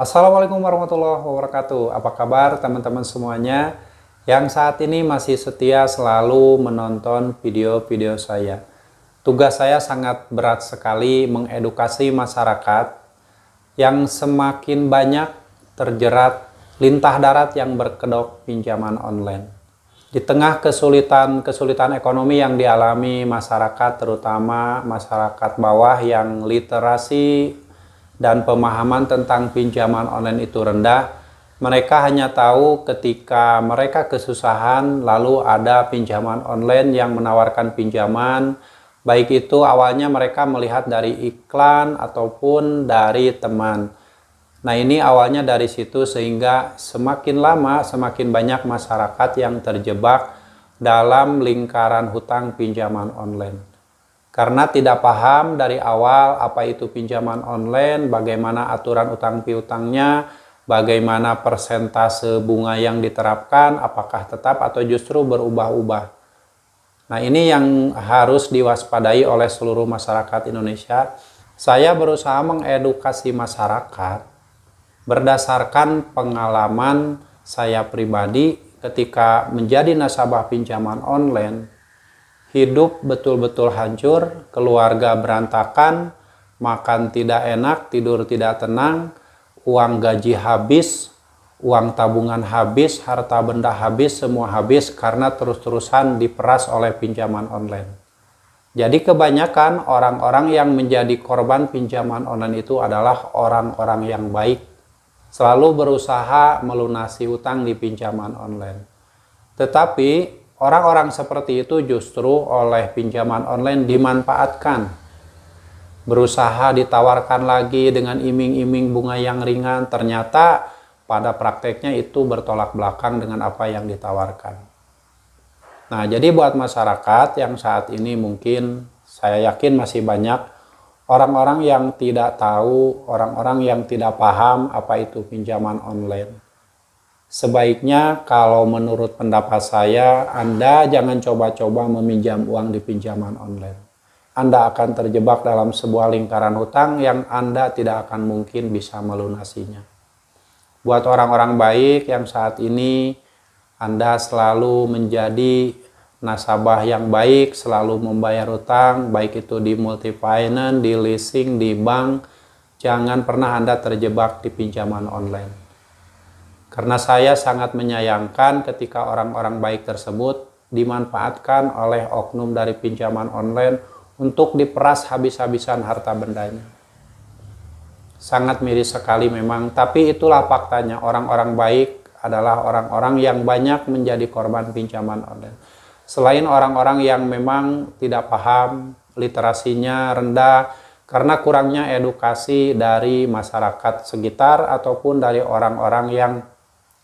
Assalamualaikum warahmatullahi wabarakatuh. Apa kabar teman-teman semuanya yang saat ini masih setia selalu menonton video-video saya? Tugas saya sangat berat sekali mengedukasi masyarakat yang semakin banyak terjerat lintah darat yang berkedok pinjaman online. Di tengah kesulitan ekonomi yang dialami masyarakat, terutama masyarakat bawah yang literasi dan pemahaman tentang pinjaman online itu rendah, mereka hanya tahu ketika mereka kesusahan lalu ada pinjaman online yang menawarkan pinjaman, baik itu awalnya mereka melihat dari iklan ataupun dari teman. Nah, ini awalnya dari situ sehingga semakin lama semakin banyak masyarakat yang terjebak dalam lingkaran hutang pinjaman online. Karena tidak paham dari awal apa itu pinjaman online, bagaimana aturan utang piutangnya, bagaimana persentase bunga yang diterapkan, apakah tetap atau justru berubah-ubah. Nah, ini yang harus diwaspadai oleh seluruh masyarakat Indonesia. Saya berusaha mengedukasi masyarakat berdasarkan pengalaman saya pribadi ketika menjadi nasabah pinjaman online. Hidup betul-betul hancur, keluarga berantakan, makan tidak enak, tidur tidak tenang, uang gaji habis, uang tabungan habis, harta benda habis, semua habis karena terus-terusan diperas oleh pinjaman online. Jadi kebanyakan orang-orang yang menjadi korban pinjaman online itu adalah orang-orang yang baik, selalu berusaha melunasi utang di pinjaman online. Tetapi orang-orang seperti itu justru oleh pinjaman online dimanfaatkan. Berusaha ditawarkan lagi dengan iming-iming bunga yang ringan, ternyata pada prakteknya itu bertolak belakang dengan apa yang ditawarkan. Nah, jadi buat masyarakat yang saat ini mungkin saya yakin masih banyak orang-orang yang tidak tahu, orang-orang yang tidak paham apa itu pinjaman online. Sebaiknya kalau menurut pendapat saya, Anda jangan coba-coba meminjam uang di pinjaman online. Anda akan terjebak dalam sebuah lingkaran hutang yang Anda tidak akan mungkin bisa melunasinya. Buat orang-orang baik yang saat ini Anda selalu menjadi nasabah yang baik, selalu membayar utang, baik itu di multi-finance, di leasing, di bank, jangan pernah Anda terjebak di pinjaman online. Karena saya sangat menyayangkan ketika orang-orang baik tersebut dimanfaatkan oleh oknum dari pinjaman online untuk diperas habis-habisan harta bendanya. Sangat miris sekali memang, tapi itulah faktanya. Orang-orang baik adalah orang-orang yang banyak menjadi korban pinjaman online. Selain orang-orang yang memang tidak paham, literasinya rendah, karena kurangnya edukasi dari masyarakat sekitar ataupun dari orang-orang yang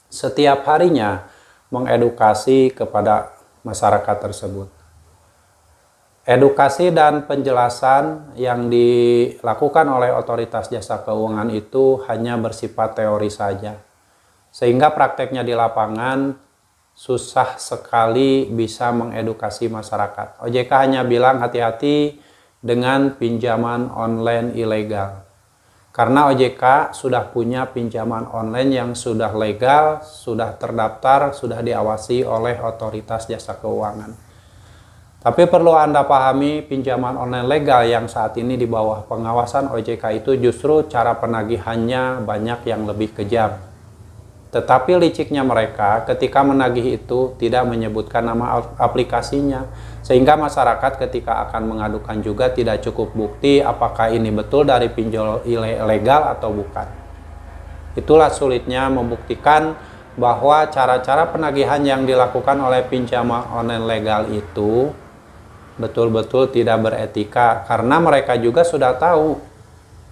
setiap harinya mengedukasi kepada masyarakat tersebut. Edukasi dan penjelasan yang dilakukan oleh otoritas jasa keuangan itu hanya bersifat teori saja. Sehingga prakteknya di lapangan susah sekali bisa mengedukasi masyarakat. OJK hanya bilang hati-hati dengan pinjaman online ilegal. Karena OJK sudah punya pinjaman online yang sudah legal, sudah terdaftar, sudah diawasi oleh otoritas jasa keuangan. Tapi perlu Anda pahami, pinjaman online legal yang saat ini di bawah pengawasan OJK itu justru cara penagihannya banyak yang lebih kejam. Tetapi liciknya mereka ketika menagih itu tidak menyebutkan nama aplikasinya. Sehingga masyarakat ketika akan mengadukan juga tidak cukup bukti apakah ini betul dari pinjol ilegal atau bukan. Itulah sulitnya membuktikan bahwa cara-cara penagihan yang dilakukan oleh pinjaman online legal itu betul-betul tidak beretika. Karena mereka juga sudah tahu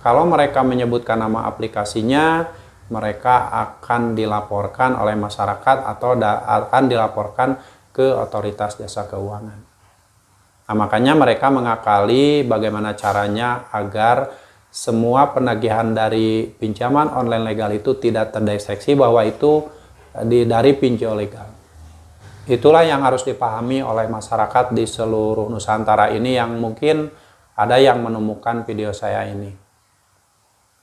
kalau mereka menyebutkan nama aplikasinya, mereka akan dilaporkan oleh masyarakat atau akan dilaporkan ke otoritas jasa keuangan. Nah, makanya mereka mengakali bagaimana caranya agar semua penagihan dari pinjaman online legal itu tidak terdeteksi bahwa itu dari pinjol legal. Itulah yang harus dipahami oleh masyarakat di seluruh Nusantara ini yang mungkin ada yang menemukan video saya ini.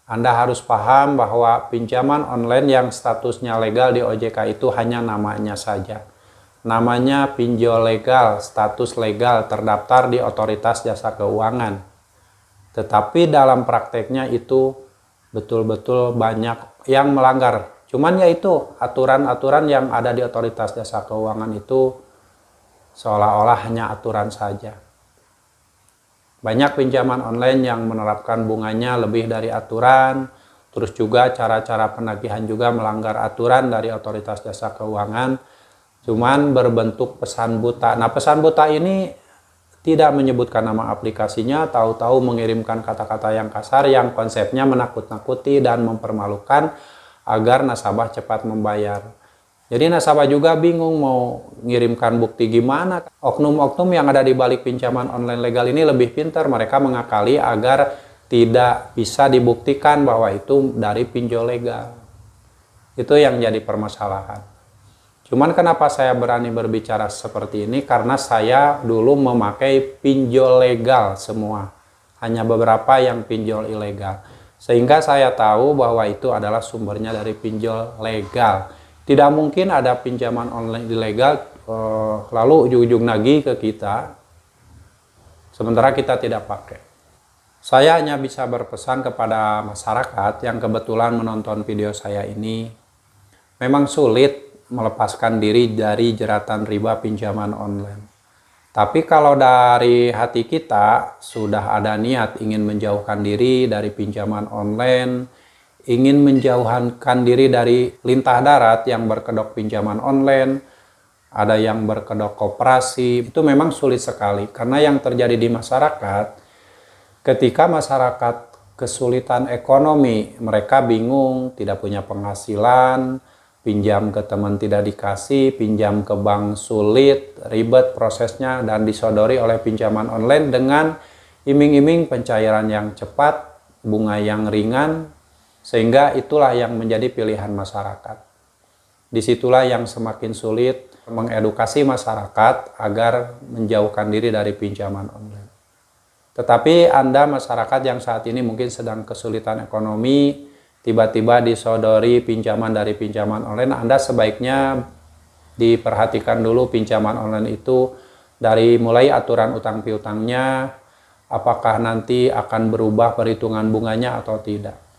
Anda harus paham bahwa pinjaman online yang statusnya legal di OJK itu hanya namanya saja. Namanya pinjol legal, status legal, terdaftar di Otoritas Jasa Keuangan. Tetapi dalam prakteknya itu betul-betul banyak yang melanggar. Cuman ya itu, aturan-aturan yang ada di Otoritas Jasa Keuangan itu seolah-olah hanya aturan saja. Banyak pinjaman online yang menerapkan bunganya lebih dari aturan, terus juga cara-cara penagihan juga melanggar aturan dari Otoritas Jasa Keuangan, cuman berbentuk pesan buta. Nah, pesan buta ini tidak menyebutkan nama aplikasinya, tahu-tahu mengirimkan kata-kata yang kasar yang konsepnya menakut-nakuti dan mempermalukan agar nasabah cepat membayar. Jadi nasabah juga bingung mau ngirimkan bukti gimana. Oknum-oknum yang ada di balik pinjaman online legal ini lebih pintar. Mereka mengakali agar tidak bisa dibuktikan bahwa itu dari pinjol legal. Itu yang jadi permasalahan. Cuman kenapa saya berani berbicara seperti ini? Karena saya dulu memakai pinjol legal semua. Hanya beberapa yang pinjol ilegal. Sehingga saya tahu bahwa itu adalah sumbernya dari pinjol legal. Tidak mungkin ada pinjaman online ilegal lalu ujung-ujung nagih ke kita, sementara kita tidak pakai. Saya hanya bisa berpesan kepada masyarakat yang kebetulan menonton video saya ini, memang sulit melepaskan diri dari jeratan riba pinjaman online. Tapi kalau dari hati kita sudah ada niat ingin menjauhkan diri dari pinjaman online, ingin menjauhkan diri dari lintah darat yang berkedok pinjaman online, ada yang berkedok koperasi, itu memang sulit sekali. Karena yang terjadi di masyarakat, ketika masyarakat kesulitan ekonomi, mereka bingung, tidak punya penghasilan, pinjam ke teman tidak dikasih, pinjam ke bank sulit, ribet prosesnya, dan disodori oleh pinjaman online dengan iming-iming pencairan yang cepat, bunga yang ringan, sehingga itulah yang menjadi pilihan masyarakat. Disitulah yang semakin sulit mengedukasi masyarakat agar menjauhkan diri dari pinjaman online. Tetapi Anda masyarakat yang saat ini mungkin sedang kesulitan ekonomi, tiba-tiba disodori pinjaman dari pinjaman online, Anda sebaiknya diperhatikan dulu pinjaman online itu dari mulai aturan utang piutangnya, apakah nanti akan berubah perhitungan bunganya atau tidak.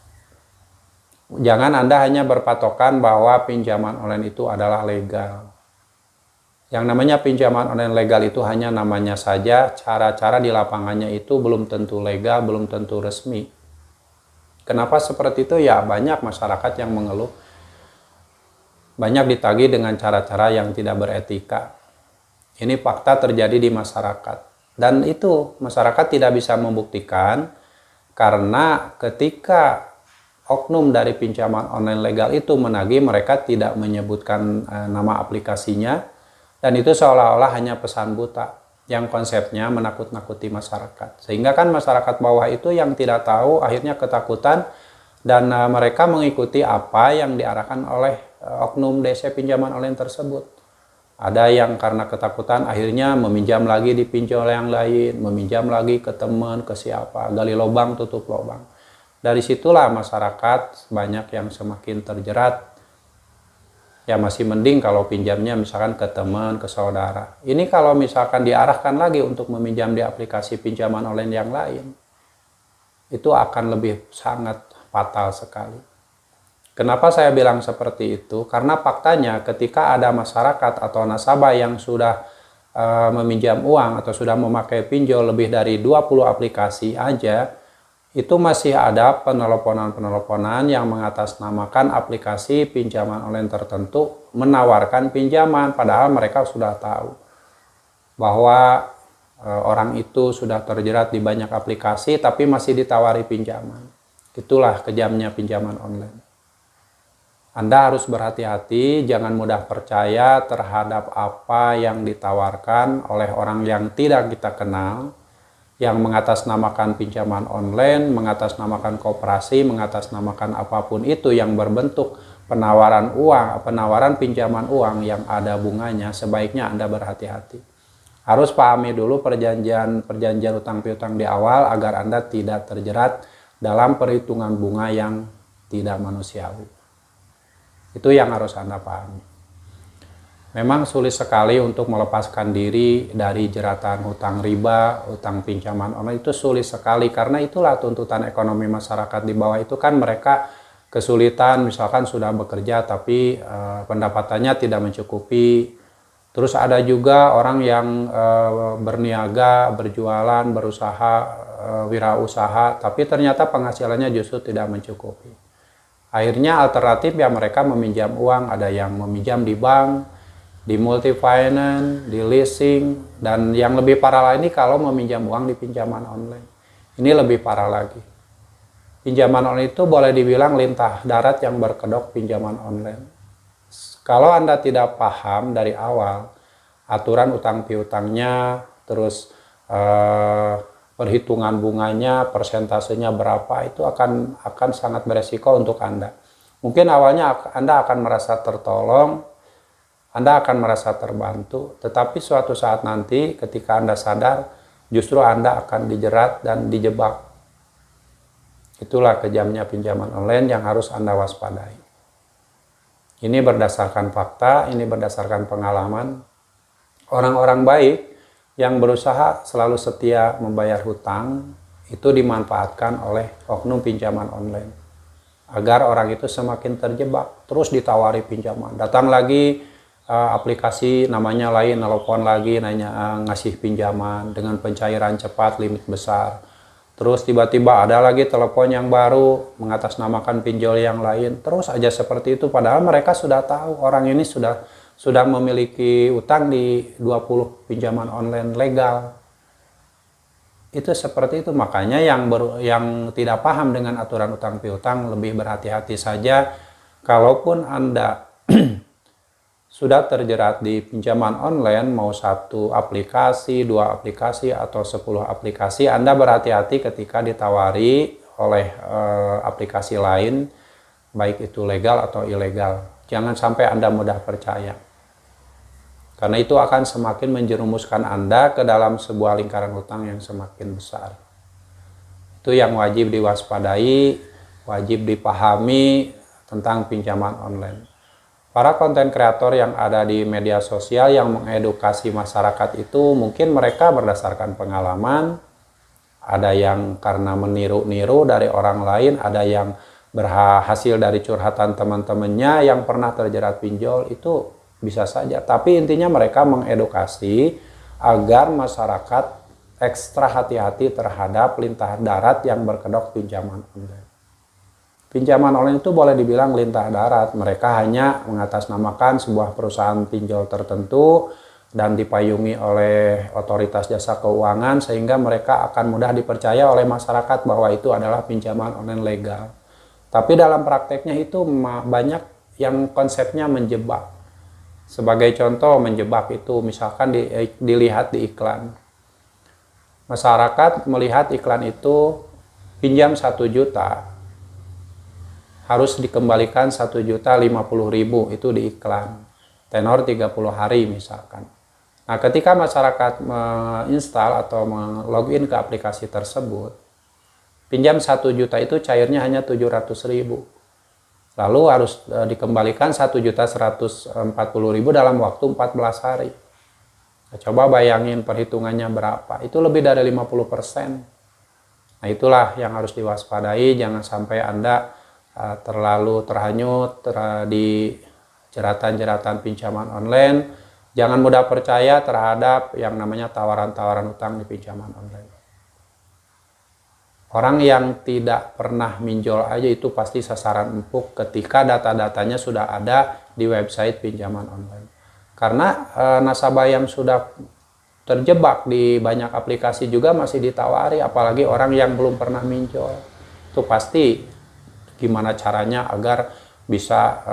Jangan Anda hanya berpatokan bahwa pinjaman online itu adalah legal. Yang namanya pinjaman online legal itu hanya namanya saja, cara-cara di lapangannya itu belum tentu legal, belum tentu resmi. Kenapa seperti itu? Ya banyak masyarakat yang mengeluh. Banyak ditagih dengan cara-cara yang tidak beretika. Ini fakta terjadi di masyarakat. Dan itu masyarakat tidak bisa membuktikan karena ketika oknum dari pinjaman online legal itu menagih, mereka tidak menyebutkan nama aplikasinya, dan itu seolah-olah hanya pesan buta yang konsepnya menakut-nakuti masyarakat. Sehingga kan masyarakat bawah itu yang tidak tahu akhirnya ketakutan dan mereka mengikuti apa yang diarahkan oleh oknum DC pinjaman online tersebut. Ada yang karena ketakutan akhirnya meminjam lagi di pinjol yang lain, meminjam lagi ke teman, ke siapa, gali lubang, tutup lubang. Dari situlah masyarakat banyak yang semakin terjerat. Ya masih mending kalau pinjamnya misalkan ke teman, ke saudara. Ini kalau misalkan diarahkan lagi untuk meminjam di aplikasi pinjaman online yang lain, itu akan lebih sangat fatal sekali. Kenapa saya bilang seperti itu? Karena faktanya ketika ada masyarakat atau nasabah yang sudah meminjam uang atau sudah memakai pinjol lebih dari 20 aplikasi aja, itu masih ada penelponan-penelponan yang mengatasnamakan aplikasi pinjaman online tertentu menawarkan pinjaman, padahal mereka sudah tahu bahwa orang itu sudah terjerat di banyak aplikasi tapi masih ditawari pinjaman. Itulah kejamnya pinjaman online. Anda harus berhati-hati, jangan mudah percaya terhadap apa yang ditawarkan oleh orang yang tidak kita kenal, yang mengatasnamakan pinjaman online, mengatasnamakan koperasi, mengatasnamakan apapun itu yang berbentuk penawaran uang, penawaran pinjaman uang yang ada bunganya, sebaiknya Anda berhati-hati. Harus pahami dulu perjanjian utang piutang di awal agar Anda tidak terjerat dalam perhitungan bunga yang tidak manusiawi. Itu yang harus Anda pahami. Memang sulit sekali untuk melepaskan diri dari jeratan hutang riba, hutang pinjaman online, itu sulit sekali karena itulah tuntutan ekonomi masyarakat di bawah itu kan mereka kesulitan, misalkan sudah bekerja tapi pendapatannya tidak mencukupi. Terus ada juga orang yang berniaga, berjualan, berusaha, wirausaha, tapi ternyata penghasilannya justru tidak mencukupi. Akhirnya alternatif ya mereka meminjam uang, ada yang meminjam di bank, di multi finance, di leasing, dan yang lebih parah lagi kalau meminjam uang di pinjaman online. Ini lebih parah lagi. Pinjaman online itu boleh dibilang lintah darat yang berkedok pinjaman online. Kalau Anda tidak paham dari awal aturan utang piutangnya, terus perhitungan bunganya, persentasenya berapa, itu akan sangat beresiko untuk Anda. Mungkin awalnya Anda akan merasa tertolong, Anda akan merasa terbantu, tetapi suatu saat nanti ketika Anda sadar, justru Anda akan dijerat dan dijebak. Itulah kejamnya pinjaman online yang harus Anda waspadai. Ini berdasarkan fakta, ini berdasarkan pengalaman. Orang-orang baik yang berusaha selalu setia membayar hutang, itu dimanfaatkan oleh oknum pinjaman online. Agar orang itu semakin terjebak, terus ditawari pinjaman. Datang lagi aplikasi namanya lain, telepon lagi, nanya ngasih pinjaman dengan pencairan cepat, limit besar. Terus tiba-tiba ada lagi telepon yang baru mengatasnamakan pinjol yang lain. Terus aja seperti itu, padahal mereka sudah tahu orang ini sudah memiliki utang di 20 pinjaman online legal. Itu seperti itu, makanya yang tidak paham dengan aturan utang piutang lebih berhati-hati saja. Kalaupun Anda sudah terjerat di pinjaman online, mau satu aplikasi, dua aplikasi, atau 10 aplikasi, Anda berhati-hati ketika ditawari oleh aplikasi lain, baik itu legal atau ilegal. Jangan sampai Anda mudah percaya. Karena itu akan semakin menjerumuskan Anda ke dalam sebuah lingkaran hutang yang semakin besar. Itu yang wajib diwaspadai, wajib dipahami tentang pinjaman online. Para konten kreator yang ada di media sosial yang mengedukasi masyarakat itu mungkin mereka berdasarkan pengalaman, ada yang karena meniru-niru dari orang lain, ada yang berhasil dari curhatan teman-temannya yang pernah terjerat pinjol, itu bisa saja. Tapi intinya mereka mengedukasi agar masyarakat ekstra hati-hati terhadap lintah darat yang berkedok pinjaman online. Pinjaman online itu boleh dibilang lintah darat. Mereka hanya mengatasnamakan sebuah perusahaan pinjol tertentu dan dipayungi oleh otoritas jasa keuangan sehingga mereka akan mudah dipercaya oleh masyarakat bahwa itu adalah pinjaman online legal. Tapi dalam prakteknya itu banyak yang konsepnya menjebak. Sebagai contoh menjebak itu misalkan dilihat di iklan. Masyarakat melihat iklan itu pinjam 1 juta. Harus dikembalikan 1.050.000 itu di iklan, tenor 30 hari misalkan. Nah, ketika masyarakat menginstal atau login ke aplikasi tersebut, pinjam 1 juta itu cairnya hanya 700.000. Lalu harus dikembalikan 1.140.000 dalam waktu 14 hari. Nah, coba bayangin perhitungannya berapa, itu lebih dari 50%. Nah, itulah yang harus diwaspadai, jangan sampai Anda terlalu terhanyut di jeratan-jeratan pinjaman online. Jangan mudah percaya terhadap yang namanya tawaran-tawaran utang di pinjaman online. Orang yang tidak pernah minjol aja itu pasti sasaran empuk ketika data-datanya sudah ada di website pinjaman online. Karena nasabah yang sudah terjebak di banyak aplikasi juga masih ditawari, apalagi orang yang belum pernah minjol. Itu pasti gimana caranya agar bisa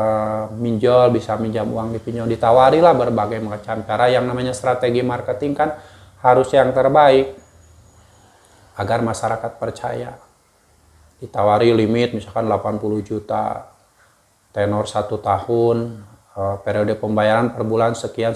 minjol, bisa minjam uang di pinjol, ditawarilah berbagai macam cara. Yang namanya strategi marketing kan harus yang terbaik agar masyarakat percaya. Ditawari limit misalkan 80 juta, tenor 1 tahun, periode pembayaran per bulan sekian,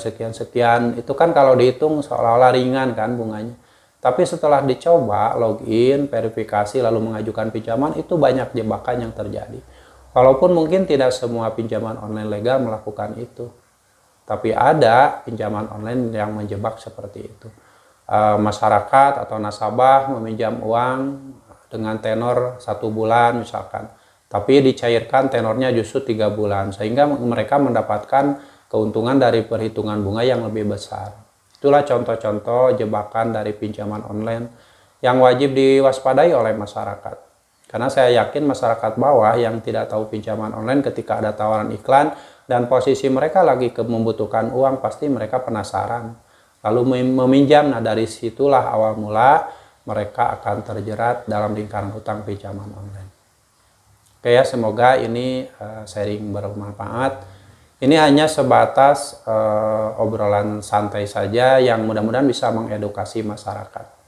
itu kan kalau dihitung seolah-olah ringan kan bunganya. Tapi setelah dicoba, login, verifikasi, lalu mengajukan pinjaman, itu banyak jebakan yang terjadi. Walaupun mungkin tidak semua pinjaman online legal melakukan itu. Tapi ada pinjaman online yang menjebak seperti itu. Masyarakat atau nasabah meminjam uang dengan tenor 1 bulan misalkan. Tapi dicairkan tenornya justru 3 bulan. Sehingga mereka mendapatkan keuntungan dari perhitungan bunga yang lebih besar. Itulah contoh-contoh jebakan dari pinjaman online yang wajib diwaspadai oleh masyarakat. Karena saya yakin masyarakat bawah yang tidak tahu pinjaman online ketika ada tawaran iklan dan posisi mereka lagi membutuhkan uang, pasti mereka penasaran. Lalu meminjam, nah dari situlah awal mula mereka akan terjerat dalam lingkaran hutang pinjaman online. Oke ya, semoga ini sharing bermanfaat. Ini hanya sebatas obrolan santai saja yang mudah-mudahan bisa mengedukasi masyarakat.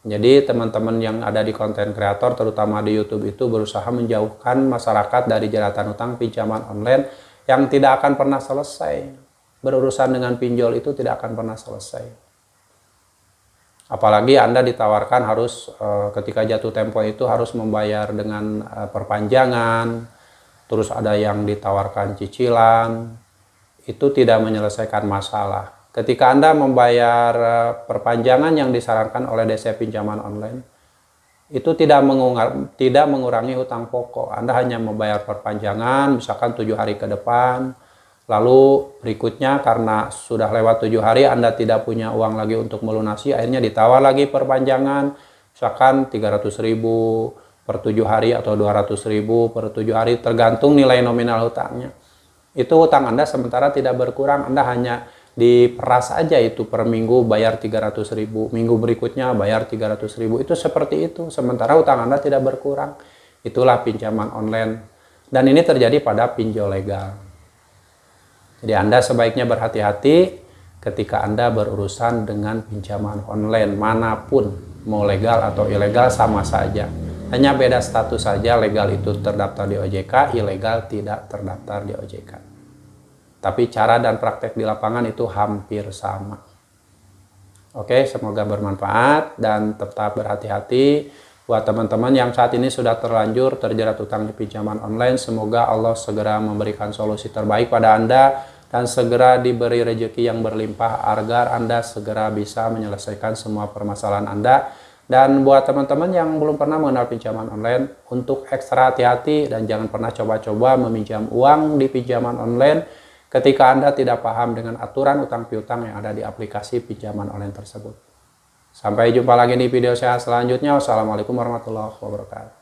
Jadi teman-teman yang ada di konten kreator, terutama di YouTube itu berusaha menjauhkan masyarakat dari jeratan hutang pinjaman online yang tidak akan pernah selesai. Berurusan dengan pinjol itu tidak akan pernah selesai. Apalagi Anda ditawarkan harus ketika jatuh tempo itu harus membayar dengan perpanjangan, terus ada yang ditawarkan cicilan, itu tidak menyelesaikan masalah. Ketika Anda membayar perpanjangan yang disarankan oleh DC pinjaman online, itu tidak mengurangi hutang pokok. Anda hanya membayar perpanjangan, misalkan 7 hari ke depan, lalu berikutnya karena sudah lewat 7 hari Anda tidak punya uang lagi untuk melunasi, akhirnya ditawar lagi perpanjangan, misalkan 300.000 per 7 hari atau 200.000 per 7 hari, tergantung nilai nominal hutangnya. Itu hutang Anda sementara tidak berkurang, Anda hanya diperas aja itu per minggu bayar 300.000, minggu berikutnya bayar 300.000, itu seperti itu, sementara hutang Anda tidak berkurang. Itulah pinjaman online, dan ini terjadi pada pinjol legal. Jadi Anda sebaiknya berhati-hati ketika Anda berurusan dengan pinjaman online manapun, mau legal atau ilegal sama saja. Hanya beda status saja, legal itu terdaftar di OJK, ilegal tidak terdaftar di OJK. Tapi cara dan praktek di lapangan itu hampir sama. Oke, semoga bermanfaat dan tetap berhati-hati. Buat teman-teman yang saat ini sudah terlanjur terjerat hutang di pinjaman online, semoga Allah segera memberikan solusi terbaik pada Anda dan segera diberi rezeki yang berlimpah agar Anda segera bisa menyelesaikan semua permasalahan Anda. Dan buat teman-teman yang belum pernah mengenal pinjaman online, untuk ekstra hati-hati dan jangan pernah coba-coba meminjam uang di pinjaman online ketika Anda tidak paham dengan aturan utang piutang yang ada di aplikasi pinjaman online tersebut. Sampai jumpa lagi di video saya selanjutnya. Wassalamualaikum warahmatullahi wabarakatuh.